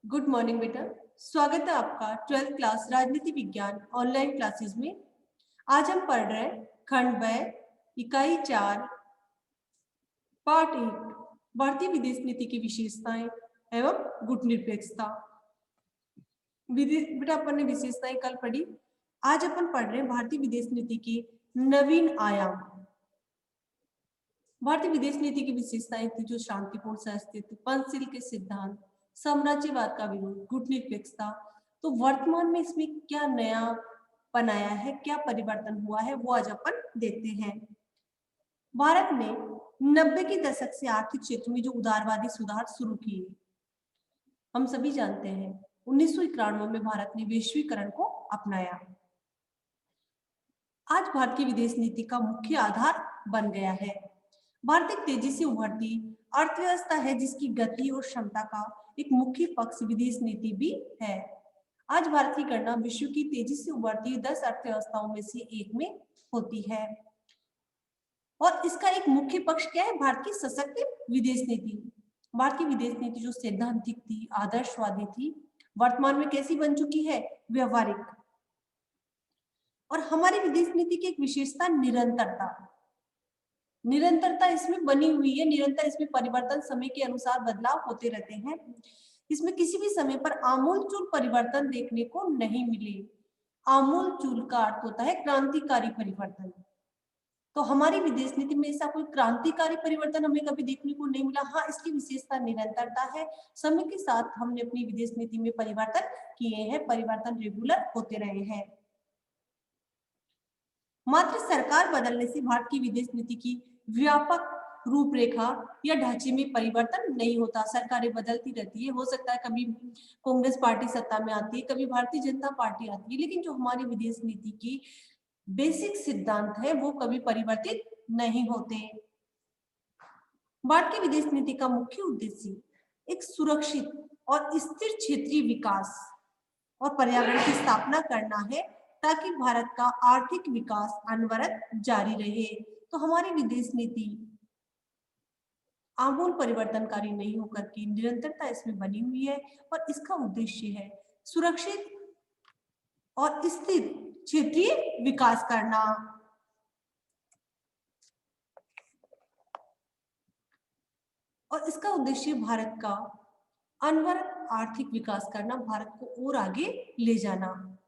Good morning बेटा। स्वागत है आपका 12th क्लास राजनीति विज्ञान ऑनलाइन क्लासेस में। आज हम पढ़ रहे हैं खंड ब इकाई 4 पार्ट 1 भारतीय विदेश नीति की विशेषताएं एवं गुटनिरपेक्षता। बेटा अपन ने विशेषताएं कल पढ़ी। आज अपन पढ़ रहे हैं भारतीय विदेश नीति की नवीन आयाम। भारतीय विदेश नीति की विशेषताएं थी जो शांतिपूर्ण सहअस्तित्व, पंचशील के सिद्धांत, साम्राज्यवाद का विरोध, गुटनिरपेक्षता। तो वर्तमान में इसमें क्या नया बनाया है, क्या परिवर्तन हुआ है, वो आज अपन देखते हैं। भारत ने 90 के दशक से आर्थिक क्षेत्र में जो उदारवादी सुधार शुरू किए, हम सभी जानते हैं 1991 में भारत ने वैश्वीकरण को अपनाया। आज भारत की विदेश नीति का मुख्य आधार बन गया है। भारत एक तेजी से उभरती अर्थव्यवस्था है जिसकी गति और क्षमता का एक मुख्य पक्ष विदेश नीति भी है। आज भारत की गणना विश्व की तेजी से उभरती 10 अर्थव्यवस्थाओं में से एक में होती है और इसका एक मुख्य पक्ष क्या है? भारत की सशक्त विदेश नीति। भारत की विदेश नीति जो सैद्धांतिक थी, आदर्शवादी थी, वर्तमान में कैसी बन चुकी है? व्यवहारिक। और हमारी विदेश नीति की एक विशेषता निरंतरता। निरंतरता इसमें बनी हुई है, निरंतर इसमें परिवर्तन समय के अनुसार बदलाव होते रहते हैं। इसमें किसी भी समय पर आमूलचूल परिवर्तन देखने को नहीं मिले। आमूलचूल का अर्थ होता है क्रांतिकारी परिवर्तन। तो हमारी विदेश नीति में ऐसा कोई क्रांतिकारी परिवर्तन हमें कभी देखने को नहीं मिला। हाँ, इसकी विशेषता निरंतरता है। समय के साथ हमने अपनी विदेश नीति में परिवर्तन किए हैं, परिवर्तन रेगुलर होते रहे हैं। मात्र सरकार बदलने से भारत की विदेश नीति की व्यापक रूपरेखा या ढांचे में परिवर्तन नहीं होता। सरकारें बदलती रहती है, हो सकता है कभी कांग्रेस पार्टी सत्ता में आती है, कभी भारतीय जनता पार्टी आती है, लेकिन जो हमारी विदेश नीति की बेसिक सिद्धांत है वो कभी परिवर्तित नहीं होते। भारत की विदेश नीति का मुख्य उद्देश्य एक सुरक्षित और स्थिर क्षेत्रीय विकास और पर्यावरण की स्थापना करना है ताकि भारत का आर्थिक विकास अनवरत जारी रहे। तो हमारी विदेश नीति आमूल परिवर्तनकारी नहीं होकर के निरंतरता इसमें बनी हुई है और इसका उद्देश्य है सुरक्षित और स्थिर क्षेत्रीय विकास करना। और इसका उद्देश्य भारत का अनवरत आर्थिक विकास करना, भारत को और आगे ले जाना।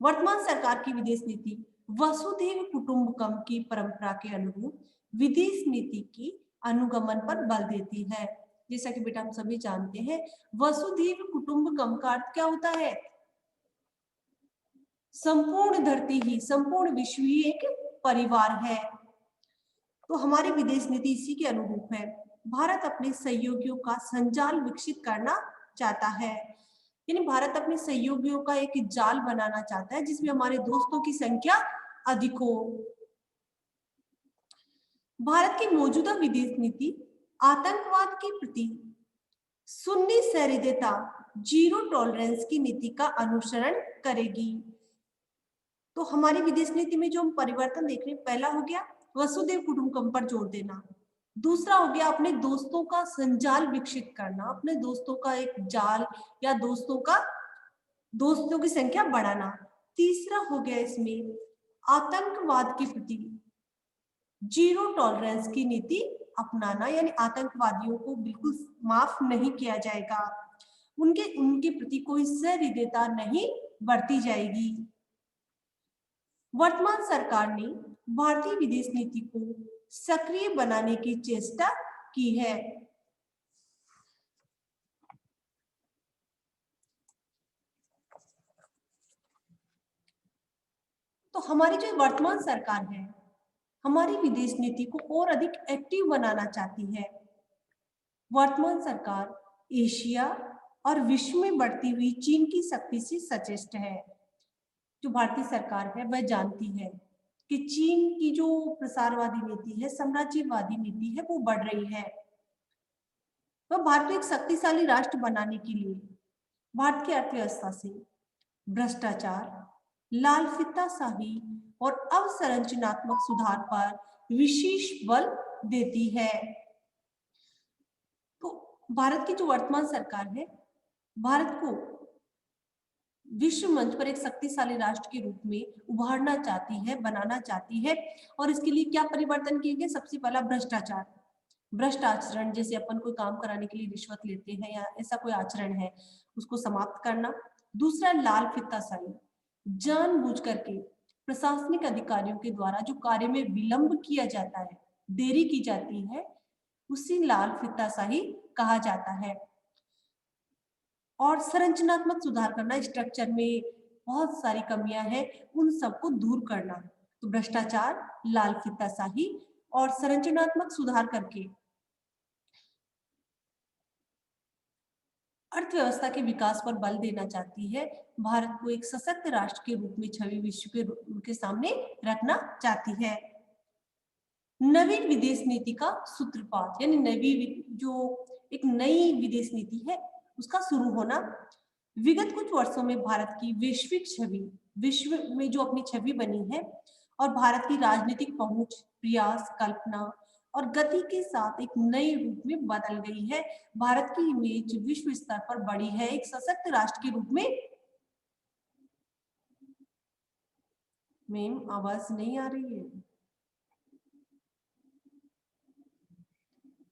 वर्तमान सरकार की विदेश नीति वसुधैव कुटुंबकम की परंपरा के अनुरूप विदेश नीति की अनुगमन पर बल देती है। जैसा कि बेटा हम सभी जानते हैं, वसुधैव कुटुंबकम का अर्थ क्या होता है? संपूर्ण धरती ही, संपूर्ण विश्व ही एक परिवार है। तो हमारी विदेश नीति इसी के अनुरूप है। भारत अपने सहयोगियों का संजाल विकसित करना चाहता है, यानी भारत अपने सहयोगियों का एक जाल बनाना चाहता है जिसमें हमारे दोस्तों की संख्या अधिक हो। भारत की मौजूदा विदेश नीति आतंकवाद के प्रति शून्य सहृदयता, जीरो टॉलरेंस की नीति का अनुसरण करेगी। तो हमारी विदेश नीति में जो हम परिवर्तन देख रहे हैं, पहला हो गया वसुधैव कुटुंबकम पर जोर देना, दूसरा हो गया अपने दोस्तों का संजाल विकसित करना, अपने दोस्तों का एक जाल या दोस्तों की संख्या बढ़ाना, तीसरा हो गया इसमें आतंकवाद के प्रति जीरो टॉलरेंस की नीति अपनाना, यानी आतंकवादियों को बिल्कुल माफ नहीं किया जाएगा, उनके प्रति कोई सहृदयता नहीं बरती जाएगी। वर्तमान सरकार ने भारतीय विदेश नीति को सक्रिय बनाने की चेष्टा की है। तो हमारी जो वर्तमान सरकार है, हमारी विदेश नीति को और अधिक एक्टिव बनाना चाहती है। वर्तमान सरकार एशिया और विश्व में बढ़ती हुई चीन की शक्ति से सचेष्ट है। जो भारतीय सरकार है वह जानती है कि चीन की जो प्रसारवादी नीति है, साम्राज्यवादी नीति है, वो बढ़ रही है। तो भारत को एक शक्तिशाली राष्ट्र बनाने के लिए भारत की अर्थव्यवस्था से भ्रष्टाचार, लाल फीताशाही और अवसंरचनात्मक सुधार पर विशेष बल देती है। तो भारत की जो वर्तमान सरकार है भारत को विश्व मंच पर एक शक्तिशाली राष्ट्र के रूप में उभारना चाहती है, बनाना चाहती है। और इसके लिए क्या परिवर्तन किए गए? सबसे पहला भ्रष्टाचार, भ्रष्ट आचरण, जैसे अपन कोई काम कराने के लिए रिश्वत लेते हैं या ऐसा कोई आचरण है, उसको समाप्त करना। दूसरा, लाल फीताशाही, जानबूझ करके प्रशासनिक अधिकारियों के द्वारा जो कार्य में विलंब किया जाता है, देरी की जाती है, उसी लाल फीताशाही कहा जाता है। और संरचनात्मक सुधार करना, स्ट्रक्चर में बहुत सारी कमियां हैं, उन सबको दूर करना। तो भ्रष्टाचार, लाल फीताशाही और संरचनात्मक सुधार करके अर्थव्यवस्था के विकास पर बल देना चाहती है। भारत को एक सशक्त राष्ट्र के रूप में छवि विश्व के सामने रखना चाहती है। नवीन विदेश नीति का सूत्रपात, यानी जो एक नई विदेश नीति है उसका शुरू होना। विगत कुछ वर्षों में भारत की वैश्विक छवि, विश्व में जो अपनी छवि बनी है, और भारत की राजनीतिक पहुंच, प्रयास, कल्पना और गति के साथ एक नए रूप में बदल गई है। भारत की इमेज विश्व स्तर पर बढ़ी है एक सशक्त राष्ट्र के रूप में। मैम, आवाज नहीं आ रही है।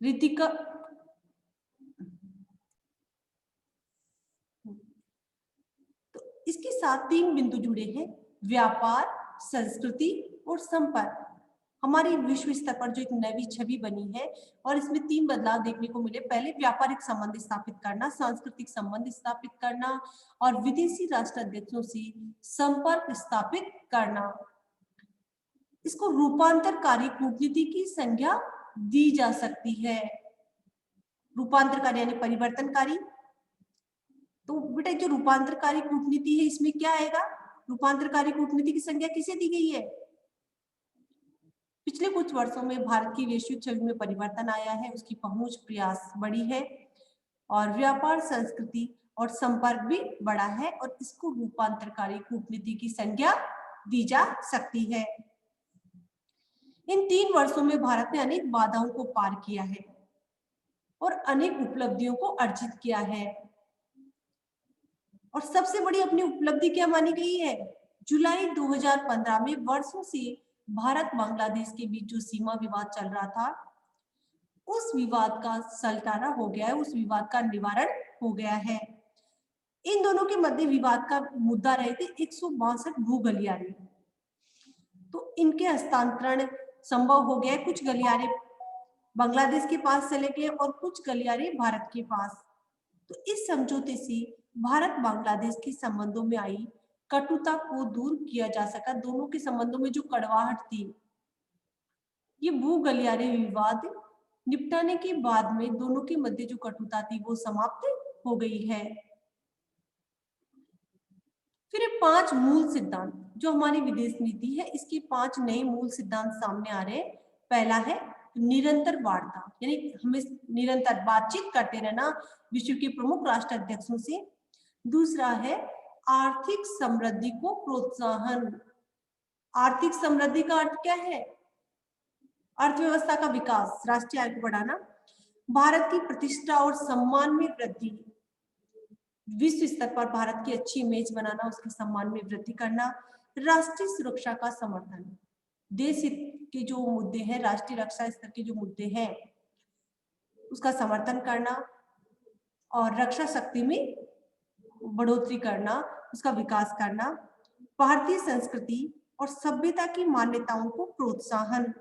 रितिका, तो इसके साथ 3 बिंदु जुड़े हैं: व्यापार, संस्कृति और संपर्क। हमारी विश्व स्तर पर जो एक नई छवि बनी है, और इसमें 3 बदलाव देखने को मिले। पहले, व्यापारिक संबंध स्थापित करना, सांस्कृतिक संबंध स्थापित करना और विदेशी राष्ट्राध्यक्षों से संपर्क स्थापित करना। इसको रूपांतरकारी कूटनीति की संज्ञा दी जा सकती है। रूपांतरकारी यानी परिवर्तनकारी। तो बेटा, जो रूपांतरकारी कूटनीति है, इसमें क्या आएगा? रूपांतरकारी कूटनीति की संज्ञा किसे दी गई है? पिछले कुछ वर्षों में भारत की वैश्विक छवि में परिवर्तन आया है, उसकी पहुंच, प्रयास बढ़ी है, और व्यापार, संस्कृति और संपर्क भी बढ़ा है, और इसको रूपांतरकारी कूटनीति की संज्ञा दी जा सकती है। इन 3 वर्षों में भारत ने अनेक बाधाओं को पार किया है और अनेक उपलब्धियों को अर्जित किया है। और सबसे बड़ी अपनी उपलब्धि क्या मानी गई है? जुलाई 2015 में वर्षों से भारत बांग्लादेश के बीच जो सीमा विवाद चल रहा था, उस विवाद का सलटाना हो गया है, उस विवाद का निवारण हो गया है। इन दोनों के मध्य विवाद का मुद्दा रहे थे 162 भू गलियारे। तो इनके हस्तांतरण संभव हो गया है। कुछ गलियारे बांग्लादेश के पास चले गए और कुछ गलियारे भारत के पास। तो इस समझौते से भारत बांग्लादेश के संबंधों में आई कटुता को दूर किया जा सका। दोनों के संबंधों में जो कड़वाहट थी, ये भू गलियारे विवाद निपटाने के बाद में दोनों के मध्य जो कटुता थी वो समाप्त हो गई है। फिर 5 मूल सिद्धांत, जो हमारी विदेश नीति है, इसके 5 नए मूल सिद्धांत सामने आ रहे हैं। पहला है निरंतर वार्ता, यानी हमें निरंतर बातचीत करते रहना विश्व के प्रमुख राष्ट्र अध्यक्षों से। दूसरा है आर्थिक समृद्धि को प्रोत्साहन। आर्थिक समृद्धि का अर्थ क्या है? अर्थव्यवस्था का विकास, राष्ट्रीय आय को बढ़ाना, भारत की प्रतिष्ठा और सम्मान में वृद्धि, विश्व स्तर पर भारत की अच्छी इमेज बनाना, उसके सम्मान में वृद्धि करना, राष्ट्रीय सुरक्षा का समर्थन, देश हित के जो मुद्दे हैं, राष्ट्रीय रक्षा स्तर के जो मुद्दे हैं, उसका समर्थन करना, और रक्षा शक्ति में बढ़ोतरी करना, उसका विकास करना, भारतीय संस्कृति और सभ्यता की मान्यताओं को प्रोत्साहन,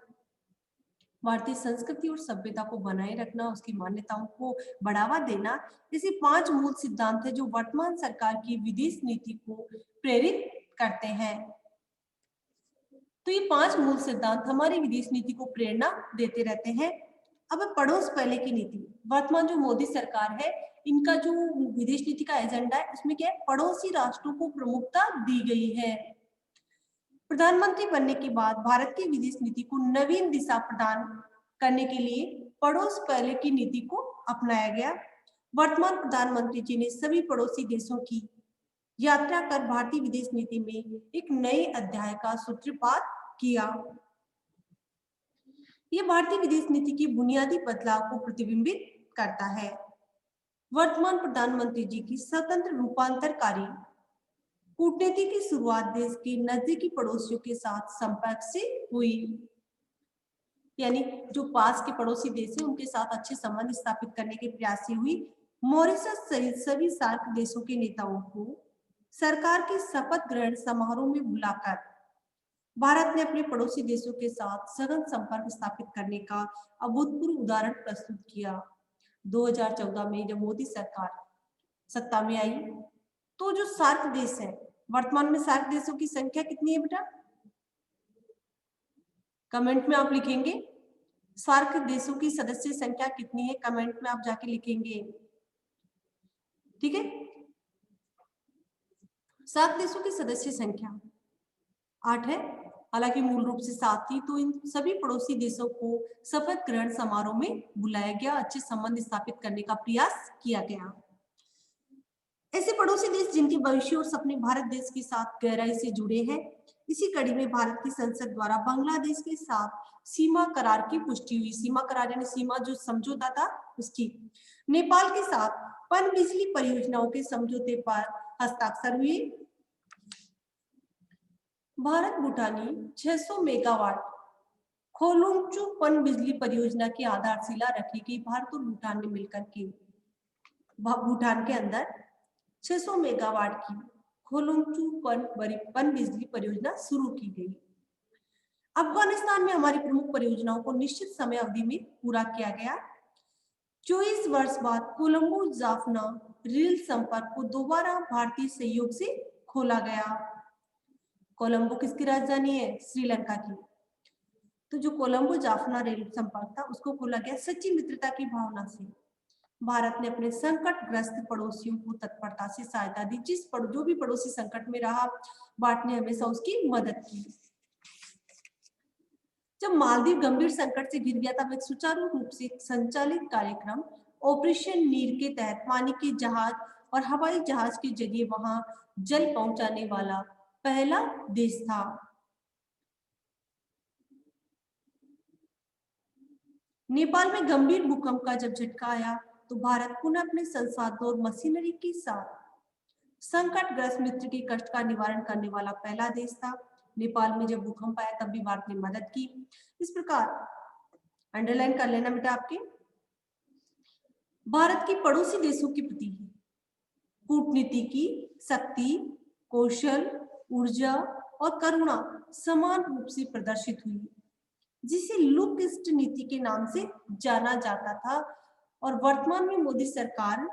भारतीय संस्कृति और सभ्यता को बनाए रखना, उसकी मान्यताओं को बढ़ावा देना। ऐसे 5 मूल सिद्धांत है जो वर्तमान सरकार की विदेश नीति को प्रेरित करते हैं। तो ये 5 मूल सिद्धांत हमारी विदेश नीति को प्रेरणा देते रहते हैं। अब पड़ोस पहले की नीति, वर्तमान जो मोदी सरकार है, इनका जो विदेश नीति का एजेंडा है, उसमें क्या है? पड़ोसी राष्ट्रों को प्रमुखता दी गई है। प्रधानमंत्री बनने के बाद भारत की विदेश नीति को नवीन दिशा प्रदान करने के लिए पड़ोस पहले की नीति को अपनाया गया। वर्तमान प्रधानमंत्री जी ने सभी पड़ोसी देशों की यात्रा कर भारतीय विदेश नीति में एक नए अध्याय का सूत्रपात किया। यह भारतीय विदेश नीति की बुनियादी बदलाव को प्रतिबिंबित करता है। वर्तमान प्रधानमंत्री जी की स्वतंत्र रूपांतरकारी कूटनीति की शुरुआत देश के नजदीकी पड़ोसियों के साथ संपर्क से हुई, यानी जो पास के पड़ोसी देश है उनके साथ अच्छे संबंध स्थापित करने के प्रयास से हुई। मॉरिशस सहित सभी सार्क देशों के नेताओं को सरकार के शपथ ग्रहण समारोह में बुलाकर भारत ने अपने पड़ोसी देशों के साथ सघन संपर्क स्थापित करने का अभूतपूर्व उदाहरण प्रस्तुत किया। 2014 में जब मोदी सरकार सत्ता में आई तो जो सार्क देश है, वर्तमान में सार्क देशों की संख्या कितनी है बेटा? कमेंट में आप लिखेंगे सार्क देशों की सदस्य संख्या कितनी है, कमेंट में आप जाके लिखेंगे। ठीक है, सार्क देशों की सदस्य संख्या 8 है, हालांकि मूल रूप से 7 थी। तो इन सभी पड़ोसी देशों को शपथ ग्रहण समारोह में बुलाया गया, अच्छे संबंध स्थापित करने का प्रयास किया गया। ऐसे पड़ोसी देश जिनके भविष्य और सपने भारत देश के साथ गहराई से जुड़े हैं। इसी कड़ी में भारत की संसद द्वारा बांग्लादेश के साथ सीमा करार की पुष्टि हुई। सीमा करार यानी सीमा जो समझौता था उसकी। नेपाल के साथ पनबिजली परियोजनाओं के समझौते पर हस्ताक्षर हुए। भारत भूटानी 600 मेगावाट खोलुंगचू पनबिजली परियोजना की आधारशिला रखी गई। भारत और भूटान ने मिलकर के भूटान के अंदर 600 मेगावाट की खोलुंगचू पनबिजली परियोजना शुरू की गई। अफगानिस्तान में हमारी प्रमुख परियोजनाओं को निश्चित समय अवधि में पूरा किया गया। 24 वर्ष बाद कोलंबो जाफना रेल संपर्क को दोबारा भारतीय सहयोग से खोला गया। कोलंबो किसकी राजधानी है? श्रीलंका की। तो जो कोलंबो जाफना रेल संपर्क था उसको खोला गया सच्ची मित्रता की भावना से। भारत ने अपने संकटग्रस्त पड़ोसियों को तत्परता से सहायता दी। जो भी पड़ोसी संकट में रहा, भारत ने हमेशा उसकी मदद की। जब मालदीव गंभीर संकट से घिर गया तब एक सुचारू रूप से संचालित कार्यक्रम ऑपरेशन नीर के तहत पानी के जहाज और हवाई जहाज के जरिए वहां जल पहुंचाने वाला पहला देश था। नेपाल में गंभीर भूकंप का जब झटका आया तो भारत पुनः अपने संसाधनों और मशीनरी के साथ संकटग्रस्त मित्र के कष्ट का निवारण करने वाला पहला देश था। नेपाल में जब भूकंप आया तब भी भारत ने मदद की। इस प्रकार अंडरलाइन कर लेना बेटा आपके। भारत की पड़ोसी देशों के प्रति कूटनीति की शक्ति, कौशल, ऊर्जा और करुणा समान रूप से प्रदर्शित हुई, जिसे लुक ईस्ट नीति के नाम से जाना जाता था। और वर्तमान में मोदी सरकार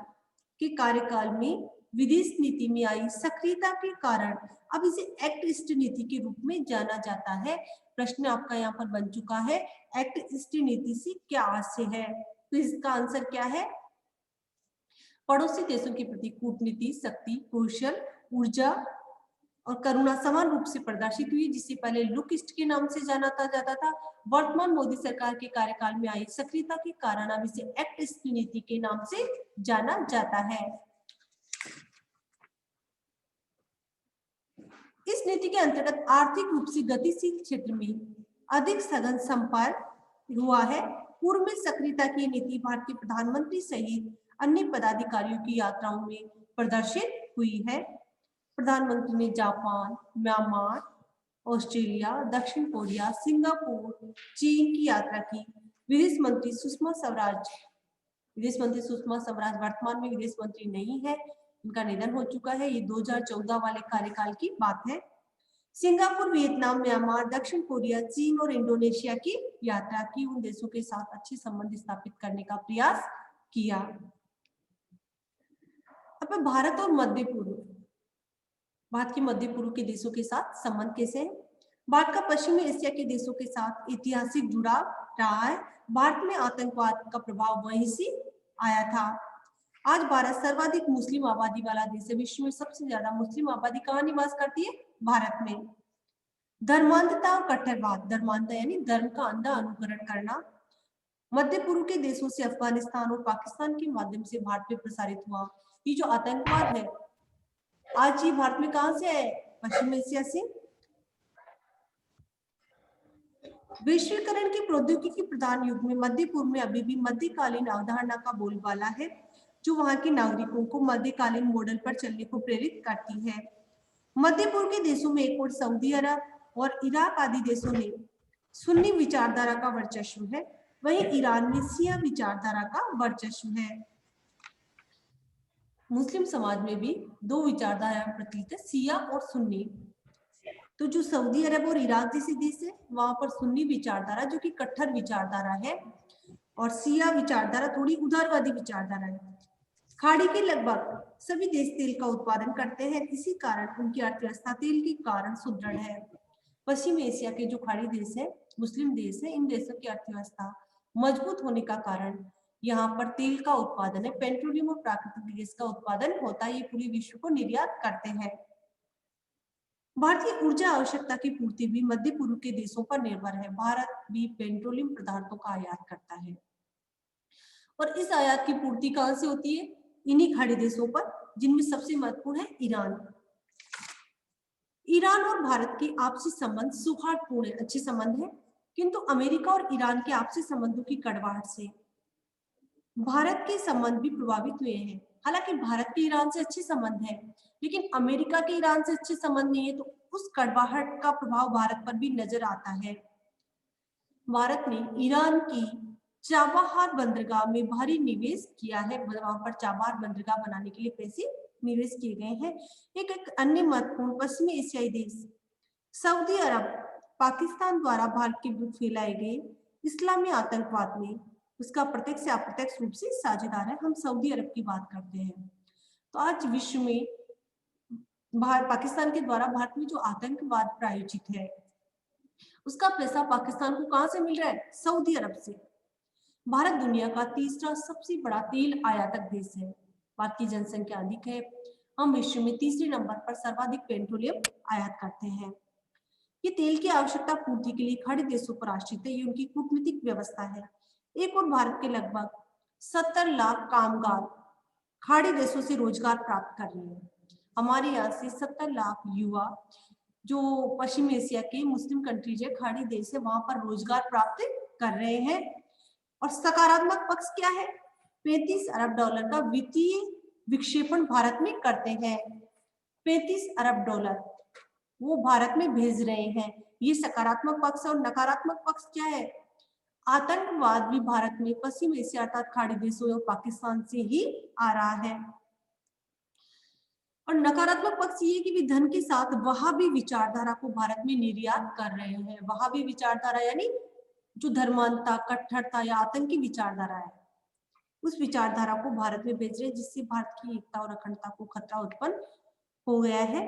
के कार्यकाल में विदेश नीति में आई सक्रियता के कारण अब इसे एक्ट ईस्ट नीति के रूप में जाना जाता है। प्रश्न आपका यहाँ पर बन चुका है, एक्ट ईस्ट नीति से क्या आशय है? तो इसका आंसर क्या है? पड़ोसी देशों के प्रति कूटनीति, शक्ति, कौशल, ऊर्जा और करुणा समान रूप से प्रदर्शित हुई, जिसे पहले लुक ईस्ट के नाम से जाना जाता था। वर्तमान मोदी सरकार के कार्यकाल में आई सक्रियता के कारण अब इसे एक्ट ईस्ट नीति के नाम से जाना जाता है। इस नीति के अंतर्गत आर्थिक रूप से गतिशील क्षेत्र में अधिक सघन संपर्क हुआ है। पूर्व में सक्रियता की नीति भारत के प्रधानमंत्री सहित अन्य पदाधिकारियों की यात्राओं में प्रदर्शित हुई है। प्रधानमंत्री ने जापान, म्यांमार, ऑस्ट्रेलिया, दक्षिण कोरिया, सिंगापुर, चीन की यात्रा की। विदेश मंत्री सुषमा स्वराज वर्तमान में विदेश मंत्री नहीं है, इनका निधन हो चुका है। ये 2014 वाले कार्यकाल की बात है। सिंगापुर, वियतनाम, म्यांमार, दक्षिण कोरिया, चीन और इंडोनेशिया की यात्रा की। उन देशों के साथ अच्छे संबंध स्थापित करने का प्रयास किया। अब भारत और मध्य पूर्व, भारत के मध्य पूर्व के देशों के साथ संबंध कैसे हैं? भारत का पश्चिमी एशिया के देशों के साथ ऐतिहासिक जुड़ाव रहा है। भारत में आतंकवाद का प्रभाव वहीं से आया था। आज भारत सर्वाधिक मुस्लिम आबादी वाला देश है। विश्व में सबसे ज्यादा मुस्लिम आबादी कहाँ निवास करती है? भारत में। धर्मांधता और कट्टरवाद, धर्मांधता यानी धर्म का अंधा अनुकरण करना, मध्य पूर्व के देशों से अफगानिस्तान और पाकिस्तान के माध्यम से भारत में प्रसारित हुआ। ये जो आतंकवाद है आज ये भारत में कहां से है? पश्चिम एशिया से। वैश्वीकरण के प्रौद्योगिकी प्रधान युग में मध्य पूर्व में अभी भी मध्यकालीन अवधारणा का बोलबाला है। जो वहां के नागरिकों को मध्यकालीन मॉडल पर चलने को प्रेरित करती है। मध्य पूर्व के देशों में एक और सऊदी अरब और इराक आदि देशों में सुन्नी विचारधारा का वर्चस्व है, वहीं ईरान में शिया विचारधारा का वर्चस्व है। मुस्लिम समाज में भी दो विचारधारा प्रचलित है, शिया और सुन्नी। तो जो सऊदी अरब और इराक जैसे देश है वहां पर सुन्नी विचारधारा जो कि कट्टर विचारधारा है, और शिया विचारधारा थोड़ी उदारवादी विचारधारा है। खाड़ी के लगभग सभी देश तेल का उत्पादन करते हैं, इसी कारण उनकी अर्थव्यवस्था तेल के कारण सुदृढ़ है। पश्चिम एशिया के जो खाड़ी देश है, मुस्लिम देश है, इन देशों की अर्थव्यवस्था मजबूत होने का कारण यहाँ पर तेल का उत्पादन है, पेट्रोलियम और प्राकृतिक गैस का उत्पादन होता है, ये पूरे विश्व को निर्यात करते हैं। भारतीय ऊर्जा आवश्यकता की पूर्ति भी मध्य पूर्व के देशों पर निर्भर है। भारत भी पेट्रोलियम पदार्थों का आयात करता है, और इस आयात की पूर्ति कहां से होती है? इन्हीं खाड़ी देशों पर, जिनमें सबसे महत्वपूर्ण है ईरान। ईरान और भारत के आपसी संबंध सौहार्दपूर्ण अच्छे संबंध है, किंतु अमेरिका और ईरान के आपसी संबंधों की कड़वाहट से भारत के संबंध भी प्रभावित हुए हैं। हालांकि भारत के ईरान से अच्छे संबंध है, लेकिन अमेरिका के ईरान से अच्छे संबंध नहीं है, तो उस कड़वाहट का प्रभाव भारत पर भी नजर आता है। भारत ने ईरान की चाबहार बंदरगाह में भारी निवेश किया है, वहां पर चाबहार बंदरगाह बनाने के लिए पैसे निवेश किए गए हैं। एक अन्य महत्वपूर्ण पश्चिमी एशियाई देश सऊदी अरब पाकिस्तान द्वारा भारत के विरुद्ध फैलाए गए इस्लामी आतंकवाद में उसका प्रत्यक्ष या अप्रत्यक्ष रूप से साझेदार है। हम सऊदी अरब की बात करते हैं, तो आज विश्व में पाकिस्तान के द्वारा भारत में जो आतंकवाद प्रायोजित है उसका पैसा पाकिस्तान को कहां से मिल रहा है? सऊदी अरब से। भारत दुनिया का तीसरा सबसे बड़ा तेल आयातक देश है। भारत की जनसंख्या अधिक है, हम विश्व में तीसरे नंबर पर सर्वाधिक पेट्रोलियम आयात करते हैं। ये तेल की आवश्यकता पूर्ति के लिए खाड़ी देशों पर आश्रित है, ये उनकी कूटनीतिक व्यवस्था है। एक और भारत के लगभग 70 लाख कामगार खाड़ी देशों से रोजगार प्राप्त कर रहे हैं। हमारे यहाँ से 70 लाख युवा जो पश्चिम एशिया के मुस्लिम कंट्रीज है, खाड़ी देश है, वहां पर रोजगार प्राप्त कर रहे हैं। और सकारात्मक पक्ष क्या है? 35 अरब डॉलर का वित्तीय विक्षेपण भारत में करते हैं। 35 अरब डॉलर वो भारत में भेज रहे हैं, ये सकारात्मक पक्ष। और नकारात्मक पक्ष क्या है? आतंकवाद भी भारत में पश्चिम एशिया अर्थात खाड़ी देशों और पाकिस्तान से ही आ रहा है। और नकारात्मक पक्ष ये कि वे धन के साथ वहाबी विचारधारा को भारत में निर्यात कर रहे हैं। वहाबी विचारधारा यानी जो धर्मांधता, कट्टरता या आतंकी विचारधारा है, उस विचारधारा को भारत में भेज रहे हैं, जिससे भारत की एकता और अखंडता को खतरा उत्पन्न हो गया है।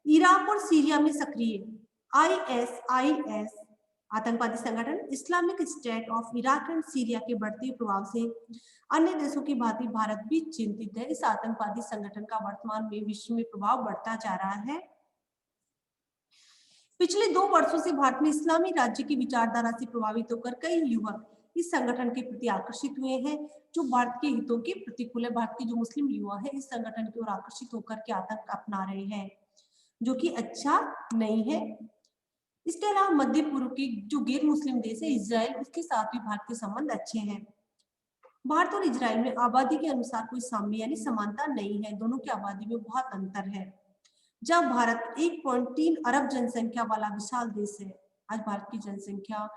इराक और सीरिया में सक्रिय ISIS आतंकवादी संगठन, Islamic state of Iraq and Syria के बढ़ते प्रभाव से अन्य देशों की भांति भारत भी चिंतित है। इस आतंकवादी संगठन का वर्तमान में विश्व में प्रभाव बढ़ता जा रहा है। पिछले 2 वर्षों से भारत में इस्लामी राज्य की विचारधारा से प्रभावित होकर कई युवक इस संगठन के प्रति आकर्षित हुए हैं, जो भारत के हितों के प्रतिकूल है। भारत के जो मुस्लिम युवा है इस संगठन की ओर आकर्षित होकर के आतंक अपना रहे हैं, जो कि अच्छा नहीं है। इसके अलावा मध्य पूर्व के जो गैर मुस्लिम देश है इजराइल, उसके साथ भी भारत के संबंध अच्छे हैं। भारत और इजराइल में आबादी के अनुसार कोई साम्य यानी समानता नहीं है, दोनों की आबादी में बहुत अंतर है। जब भारत 1.3 अरब जनसंख्या वाला विशाल देश है, आज भारत की जनसंख्या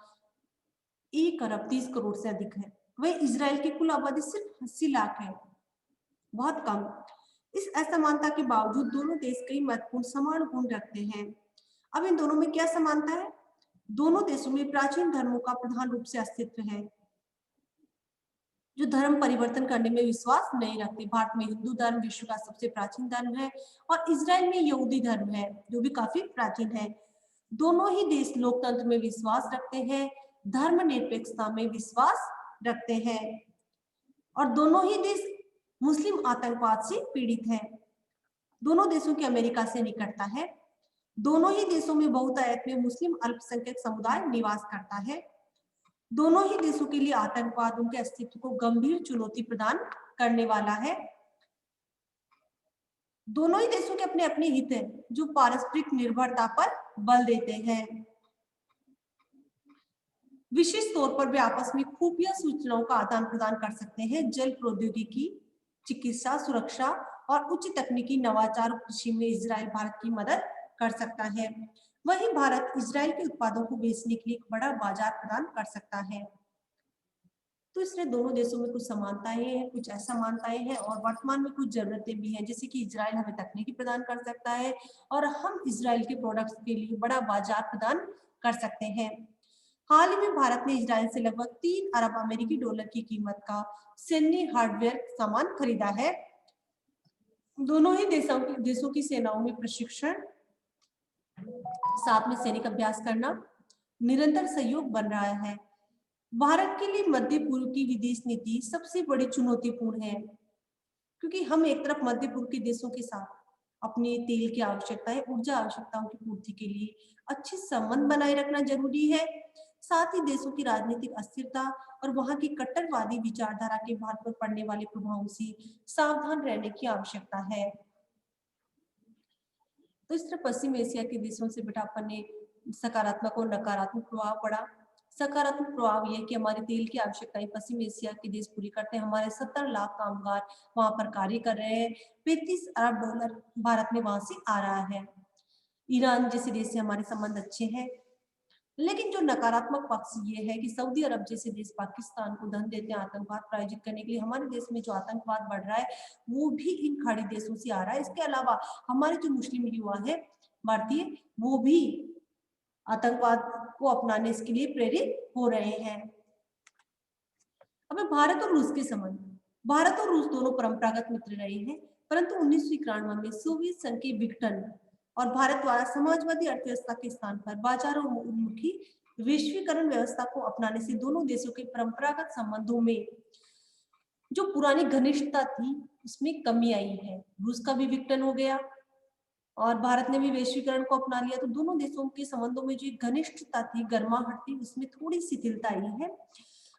1 अरब 30 करोड़ से अधिक है, वही इजराइल की कुल आबादी सिर्फ 80 लाख है, बहुत कम। इस असमानता के बावजूद दोनों देश कई महत्वपूर्ण समान गुण रखते हैं। अब इन दोनों में क्या समानता है? दोनों देशों में प्राचीन धर्मों का प्रधान रूप से अस्तित्व है, जो धर्म परिवर्तन करने में विश्वास नहीं रखते। भारत में हिंदू धर्म विश्व का सबसे प्राचीन धर्म है, और इजराइल में यहूदी धर्म है, जो भी काफी प्राचीन है। दोनों ही देश लोकतंत्र में विश्वास रखते हैं, धर्मनिरपेक्षता में विश्वास रखते हैं, और दोनों ही देश मुस्लिम आतंकवाद से पीड़ित हैं। दोनों देशों की अमेरिका से निकटता है। दोनों ही देशों में बहुतायत में मुस्लिम अल्पसंख्यक समुदाय निवास करता है। दोनों ही देशों के लिए आतंकवाद उनके अस्तित्व को गंभीर चुनौती प्रदान करने वाला है। दोनों ही देशों के अपने अपने हित हैं, जो पारस्परिक निर्भरता पर बल देते हैं। विशेष तौर पर वे आपस में खुफिया सूचनाओं का आदान प्रदान कर सकते हैं। जल प्रौद्योगिकी चिकित्सा, सुरक्षा और उच्च तकनीकी नवाचार और कृषि में इजराइल भारत की मदद कर सकता है। वहीं भारत इजराइल के उत्पादों को बेचने के लिए एक बड़ा बाजार प्रदान कर सकता है। तो इसलिए दोनों देशों में कुछ समानताएं हैं, कुछ असमानताएं हैं और वर्तमान में कुछ जरूरतें भी हैं, जैसे कि इजराइल हमें तकनीकी प्रदान कर सकता है और हम इजराइल के प्रोडक्ट्स के लिए बड़ा बाजार प्रदान कर सकते हैं। हाल ही में भारत ने इजराइल से लगभग 3 अरब अमेरिकी डॉलर की कीमत का सैन्य हार्डवेयर सामान खरीदा है। दोनों ही देशों की सेनाओं में प्रशिक्षण, साथ में सैनिक अभ्यास करना निरंतर सहयोग बन रहा है। भारत के लिए मध्य पूर्व की विदेश नीति सबसे बड़ी चुनौतीपूर्ण है, क्योंकि हम एक तरफ मध्य पूर्व के देशों के साथ अपने तेल की आवश्यकताएं, ऊर्जा आवश्यकताओं की पूर्ति के लिए अच्छे संबंध बनाए रखना जरूरी है। साथ ही देशों की राजनीतिक अस्थिरता और वहां की कट्टरवादी विचारधारा के भारत पर पड़ने वाले प्रभावों से सावधान रहने की आवश्यकता है। तो इस तरह पश्चिम एशिया के देशों से बेटा अपन ने सकारात्मक और नकारात्मक प्रभाव पड़ा। सकारात्मक प्रभाव यह कि हमारे तेल की आवश्यकताएं पश्चिम एशिया के देश पूरी करते हैं। हमारे 70 लाख कामगार वहां पर कार्य कर रहे हैं। 35 अरब डॉलर भारत में वहां से आ रहा है। ईरान जैसे देश से हमारे संबंध अच्छे हैं। लेकिन जो नकारात्मक पक्ष ये है कि सऊदी अरब जैसे देश पाकिस्तान को धन देते हैं आतंकवाद प्रायोजित करने के लिए। हमारे देश में जो आतंकवाद बढ़ रहा है वो भी इन खाड़ी देशों से आ रहा है। इसके अलावा हमारे जो मुस्लिम युवा है भारतीय, वो भी आतंकवाद को अपनाने के लिए प्रेरित हो रहे हैं। अब भारत और रूस के संबंध। भारत और रूस दोनों परंपरागत मित्र रहे हैं, परंतु 1991 में सोवियत संघ के विघटन और भारत द्वारा समाजवादी अर्थव्यवस्था के स्थान पर बाजार उन्मुखी वैश्वीकरण व्यवस्था को अपनाने से दोनों देशों के परंपरागत संबंधों में जो पुरानी घनिष्ठता थी उसमें कमी आई है। रूस का भी विघटन हो गया और भारत ने भी वैश्वीकरण को अपना लिया, तो दोनों देशों के संबंधों में जो घनिष्ठता थी, गर्माहट थी, उसमें थोड़ी शिथिलता आई है।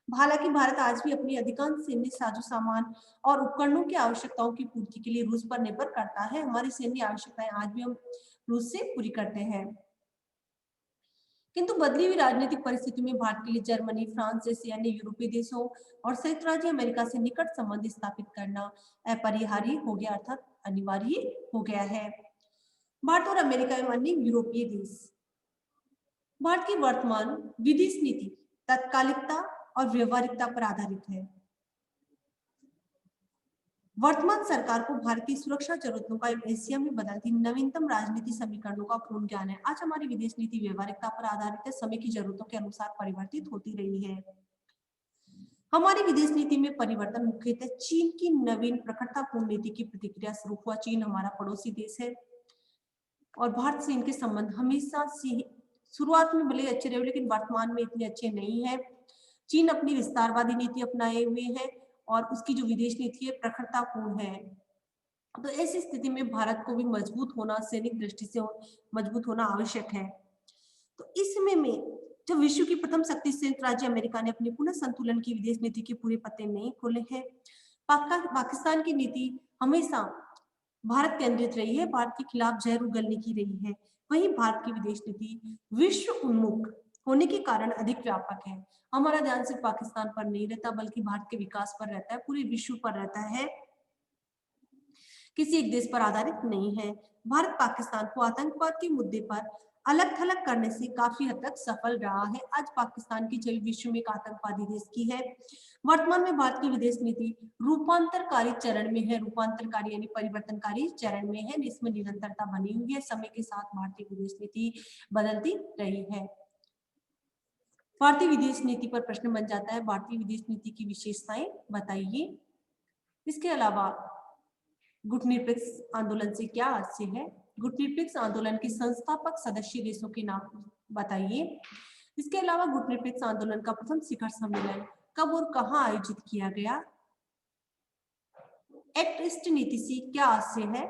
हालांकि भारत आज भी अपनी अधिकांश सैन्य साजो सामान और उपकरणों की आवश्यकताओं की पूर्ति के लिए रूस पर निर्भर करता है। हमारी सैन्य आवश्यकताएं आज भी हम रूस से पूरी करते हैं। किंतु बदली हुई राजनीतिक परिस्थिति में भारत के लिए जर्मनी, फ्रांस जैसे अन्य यूरोपीय देशों और संयुक्त राज्य अमेरिका से निकट संबंध स्थापित करना अपरिहार्य हो गया, अर्थात अनिवार्य हो गया है। भारत और अमेरिका एवं अन्य यूरोपीय देश। भारत की वर्तमान विदेश नीति तात्कालिकता और व्यवहारिकता पर आधारित है। वर्तमान सरकार को भारत की सुरक्षा जरूरतों का एशिया में बदलती नवीनतम राजनीति समीकरणों का पूर्ण ज्ञान है। आज हमारी विदेश नीति व्यवहारिकता पर आधारित है, समय की जरूरतों के अनुसार परिवर्तित होती रही है। हमारी विदेश नीति में परिवर्तन मुख्यतः चीन की नवीन प्रखरतापूर्ण नीति की प्रतिक्रिया स्वरूप हुआ। चीन हमारा पड़ोसी देश है और भारत से इनके संबंध हमेशा से शुरुआत में भले अच्छे रहे, लेकिन वर्तमान में इतने अच्छे नहीं है। चीन अपनी विस्तारवादी नीति अपनाए हुए है और उसकी जो विदेश नीति है प्रखरतापूर्ण है। तो ऐसी स्थिति में भारत को भी मजबूत होना, सैनिक दृष्टि से मजबूत होना आवश्यक है। तो इस समय में जब विश्व की प्रथम शक्ति संयुक्त राज्य अमेरिका ने अपने पुनः संतुलन की विदेश नीति के पूरे पत्ते नहीं खोले हैं। पाकिस्तान की नीति हमेशा भारत केंद्रित रही है, भारत के खिलाफ जहर उगलने की रही है। वहीं भारत की विदेश नीति विश्व उन्मुख होने के कारण अधिक व्यापक है। हमारा ध्यान सिर्फ पाकिस्तान पर नहीं रहता, बल्कि भारत के विकास पर रहता है, पूरे विश्व पर रहता है, किसी एक देश पर आधारित नहीं है। भारत पाकिस्तान को आतंकवाद के मुद्दे पर अलग थलग करने से काफी हद तक सफल रहा है। आज पाकिस्तान की छवि विश्व में एक आतंकवादी देश की है। वर्तमान में भारत की विदेश नीति रूपांतरकारी चरण में है। रूपांतरकारी यानी परिवर्तनकारी चरण में है, इसमें निरंतरता बनी हुई है। समय के साथ भारतीय विदेश नीति बदलती रही है। भारतीय विदेश नीति पर प्रश्न बन जाता है, भारतीय विदेश नीति की विशेषताएं बताइए। इसके अलावा गुटनिरपेक्ष आंदोलन से क्या आशय है? गुटनिरपेक्ष आंदोलन के संस्थापक सदस्य देशों के नाम बताइए। इसके अलावा गुटनिरपेक्ष आंदोलन का प्रथम शिखर सम्मेलन कब और कहां आयोजित किया गया? एक्ट ईस्ट नीति से क्या आशय है?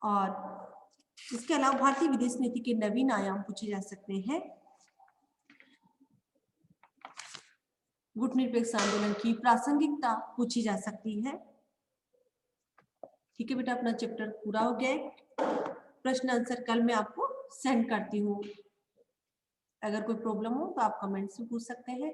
और इसके अलावा भारतीय विदेश नीति के नवीन आयाम पूछे जा सकते हैं। गुटनिरपेक्ष आंदोलन की प्रासंगिकता पूछी जा सकती है। ठीक है बेटा, अपना चैप्टर पूरा हो गया है। प्रश्न आंसर कल मैं आपको सेंड करती हूँ। अगर कोई प्रॉब्लम हो तो आप कमेंट से पूछ सकते हैं।